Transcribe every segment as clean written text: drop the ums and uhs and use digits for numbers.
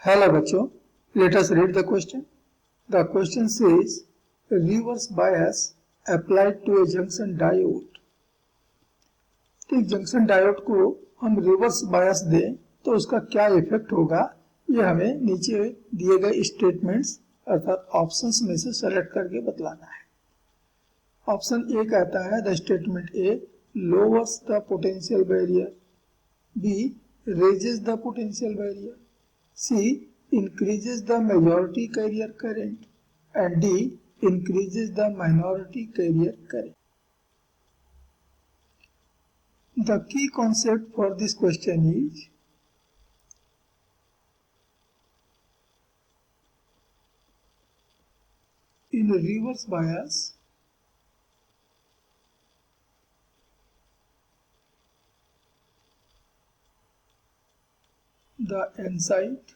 Hello बच्चों, let us read the question. The question says reverse bias applied to a junction diode. तो junction diode को हम reverse bias दें तो उसका क्या इफेक्ट होगा, ये हमें नीचे दिए गए स्टेटमेंट्स अर्थात ऑप्शंस में से सेलेक्ट करके बतलाना है। ऑप्शन ए कहता है the statement A lowers the potential barrier, B raises the potential barrier, C increases the majority carrier current and D increases the minority carrier current. The key concept for this question is in reverse bias the N side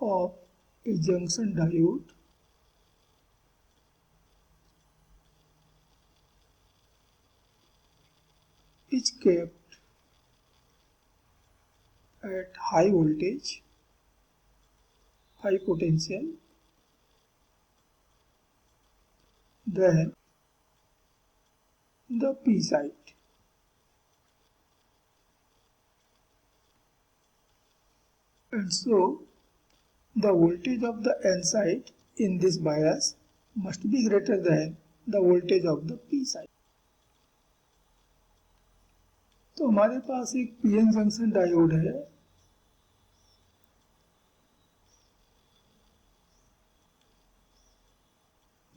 of a junction diode is kept at high voltage, high potential, then the P side. And so the voltage of the N side in this bias must be greater than the voltage of the P side. तो हमारे पास एक PN junction diode है,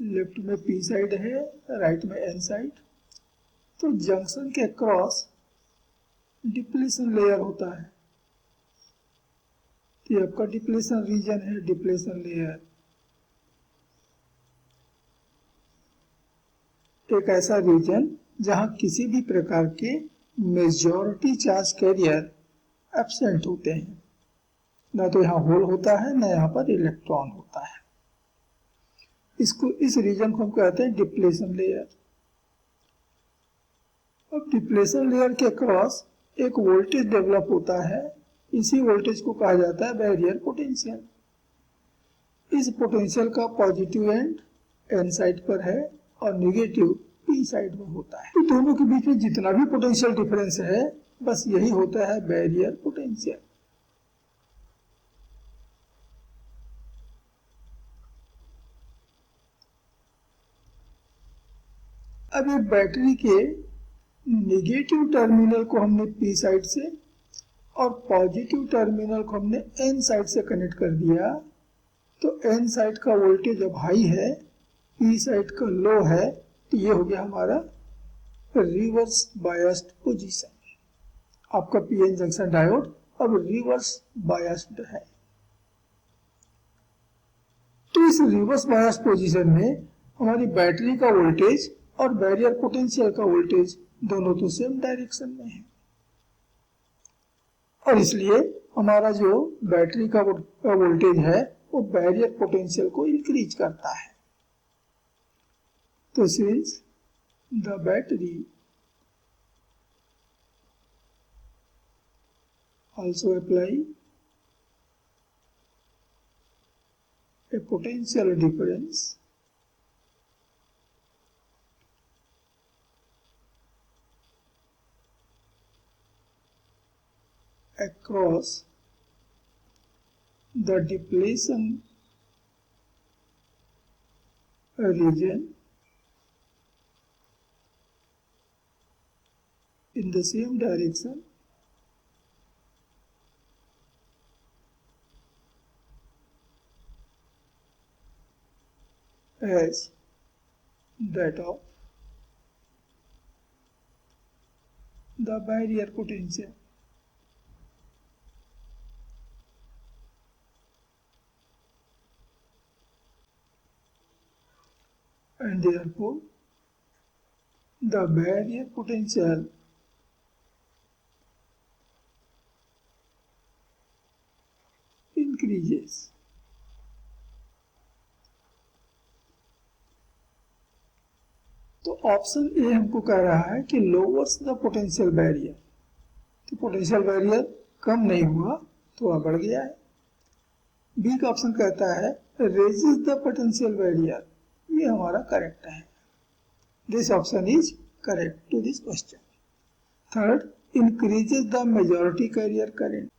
left में P side है, right में N side. तो junction के cross depletion layer होता है, तो ये आपका डिप्लेशन रीजन है, डिप्लेशन लेयर। एक ऐसा रीजन जहां किसी भी प्रकार के मेजॉरिटी चार्ज कैरियर एब्सेंट होते हैं, ना तो यहाँ होल होता है ना यहाँ पर इलेक्ट्रॉन होता है। इस रीजन को हम कहते हैं डिप्लेशन लेयर। अब डिप्लेशन लेयर के क्रॉस एक वोल्टेज डेवलप होता है, इसी वोल्टेज को कहा जाता है बैरियर पोटेंशियल। इस पोटेंशियल का पॉजिटिव एंड एन साइड पर है और नेगेटिव पी साइड में होता है। तो दोनों के बीच में जितना भी पोटेंशियल डिफरेंस है, बस यही होता है बैरियर पोटेंशियल। अब ये बैटरी के नेगेटिव टर्मिनल को हमने पी साइड से और पॉजिटिव टर्मिनल को हमने एन साइड से कनेक्ट कर दिया, तो एन साइड का वोल्टेज अब हाई है, पी साइड का लो है, तो ये हो गया हमारा रिवर्स बायस्ड पोजीशन। आपका पीएन जंक्शन डायोड अब रिवर्स बायस्ड है। तो इस रिवर्स बायस्ड पोजीशन में हमारी बैटरी का वोल्टेज और बैरियर पोटेंशियल का वोल्टेज दोनों तो सेम डायरेक्शन में है, और इसलिए हमारा जो बैटरी का वोल्टेज है वो बैरियर पोटेंशियल को इंक्रीज करता है। तो since the battery also apply a potential difference across the depletion region in the same direction as that of the barrier potential. And therefore the barrier potential increases. तो तो option A हमको कह रहा है कि लोअर्स द पोटेंशियल बैरियर, तो potential barrier कम नहीं हुआ, थोड़ा बढ़ गया है। बी का ऑप्शन कहता है रेजिस द पोटेंशियल बैरियर, ये हमारा करेक्ट है। This option is correct to this question. Third, increases the majority carrier current.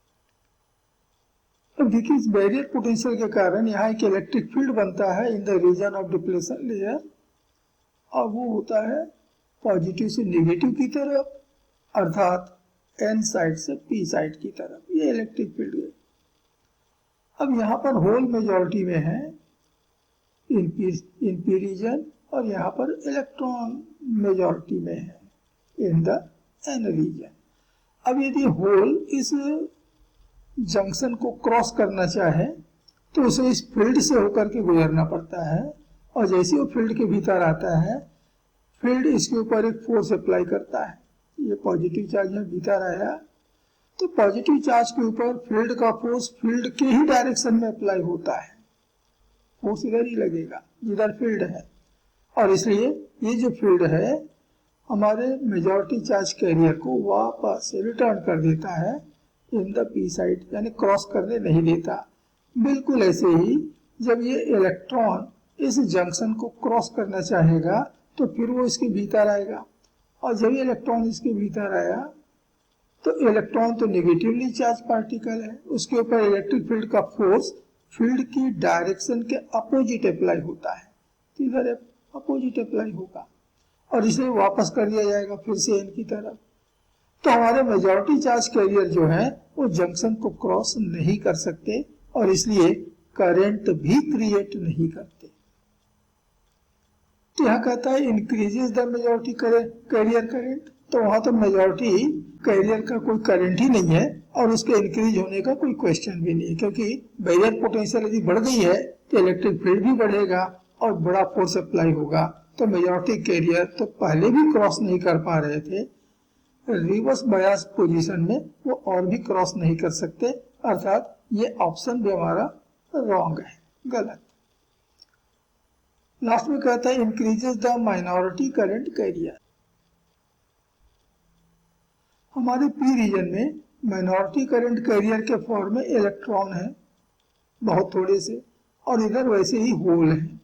अब देखिए इस बैरियर पोटेंशियल के कारण यहाँ एक इलेक्ट्रिक फील्ड बनता है in the region of depletion layer, और वो होता है पॉजिटिव से नेगेटिव की तरफ, अर्थात एन साइड से पी साइड की तरफ, ये इलेक्ट्रिक फील्ड है। अब यहाँ पर होल मेजॉरिटी में है इन पी रीजन, और यहाँ पर इलेक्ट्रॉन मेजॉरिटी में है इन द एन रीजन। अब यदि होल इस जंक्शन को क्रॉस करना चाहे तो उसे इस फील्ड से होकर के गुजरना पड़ता है, और जैसे वो फील्ड के भीतर आता है, फील्ड इसके ऊपर एक फोर्स अप्लाई करता है। ये पॉजिटिव चार्ज में भीतर आया, तो पॉजिटिव चार्ज के ऊपर फील्ड का फोर्स फील्ड के ही डायरेक्शन में अप्लाई होता है, फोर्स इधर ही लगेगा जिधर फील्ड है, और इसलिए ये जो फील्ड है हमारे मेजॉरिटी चार्ज कैरियर को वापस रिटर्न कर देता है इन द पी साइड, यानी क्रॉस करने नहीं देता। बिल्कुल ऐसे ही जब ये इलेक्ट्रॉन इस जंक्शन को क्रॉस करना चाहेगा तो फिर वो इसके भीतर आएगा, और जब ये इलेक्ट्रॉन इसके भीतर आया तो इलेक्ट्रॉन तो नेगेटिवली चार्ज पार्टिकल है, उसके ऊपर इलेक्ट्रिक फील्ड का फोर्स फील्ड की डायरेक्शन के अपोजिट अप्लाई होता है, तो इधर अपोजिट अप्लाई होगा, और इसे वापस कर दिया जाएगा फिर से एन की तरफ। तो हमारे मेजॉरिटी चार्ज कैरियर जो है वो जंक्शन को क्रॉस नहीं कर सकते, और इसलिए करंट भी क्रिएट नहीं करते। तो यहाँ कहता है increases the majority carrier current, तो वहां तो मेजॉरिटी कैरियर का कोई करंट ही नहीं है, और उसके इंक्रीज होने का कोई क्वेश्चन भी नहीं है, क्योंकि बैरियर पोटेंशियल यदि बढ़ गई है तो इलेक्ट्रिक फील्ड भी बढ़ेगा और बड़ा फोर्स अप्लाई होगा, तो मेजॉरिटी कैरियर तो पहले भी क्रॉस नहीं कर पा रहे थे, रिवर्स बायस पोजीशन में वो और भी क्रॉस नहीं कर सकते, अर्थात ये ऑप्शन भी हमारा रॉन्ग है, गलत। लास्ट में कहता है increases the minority current carrier. हमारे पी रीजन में माइनॉरिटी करंट कैरियर के फॉर्म में इलेक्ट्रॉन है बहुत थोड़े से, और इधर वैसे ही होल है।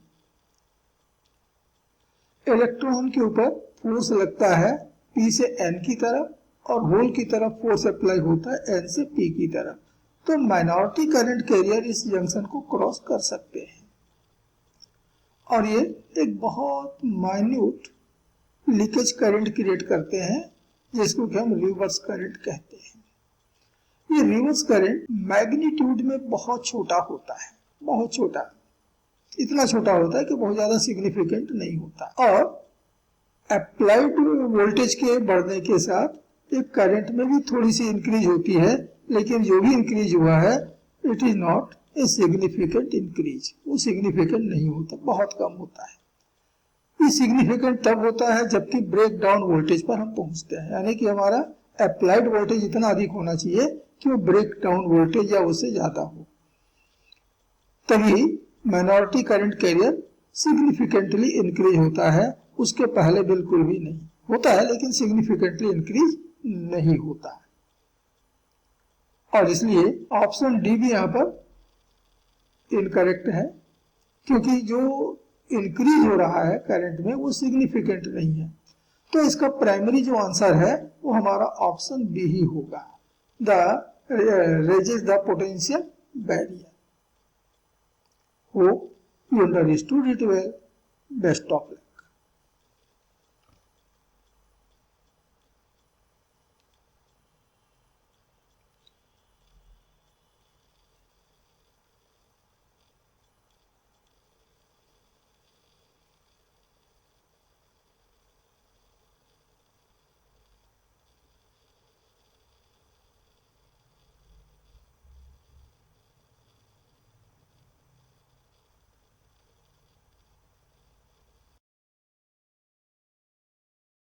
इलेक्ट्रॉन के ऊपर फोर्स लगता है पी से एन की तरफ, और होल की तरफ फोर्स अप्लाई होता है एन से पी की तरफ, तो माइनॉरिटी करंट कैरियर इस जंक्शन को क्रॉस कर सकते हैं, और ये एक बहुत माइन्यूट लीकेज करंट क्रिएट करते हैं, जिसको कि हम रिवर्स करंट कहते हैं। ये रिवर्स करंट मैग्नीट्यूड में बहुत छोटा होता है, बहुत छोटा, इतना छोटा होता है कि बहुत ज्यादा सिग्निफिकेंट नहीं होता, और अप्लाइड वोल्टेज के बढ़ने के साथ एक करंट में भी थोड़ी सी इंक्रीज होती है, लेकिन जो भी इंक्रीज हुआ है it is not a significant increase, वो सिग्निफिकेंट नहीं होता, बहुत कम होता है। ये सिग्निफिकेंट तब होता है जबकि ब्रेक डाउन वोल्टेज पर हम पहुंचते हैं, यानी कि हमारा अप्लाइड वोल्टेज इतना अधिक होना चाहिए कि वो ब्रेक डाउन वोल्टेज या उससे ज्यादा हो, तभी minority current carrier significantly increase होता है। उसके पहले बिल्कुल भी नहीं होता है, लेकिन सिग्निफिकेंटली इंक्रीज नहीं होता है, और इसलिए ऑप्शन डी भी यहाँ पर इनकरेक्ट है, क्योंकि जो इंक्रीज हो रहा है करंट में वो सिग्निफिकेंट नहीं है। तो इसका प्राइमरी जो आंसर है वो हमारा ऑप्शन बी ही होगा, the raises the potential barrier. Hope you understood it well. Best of luck.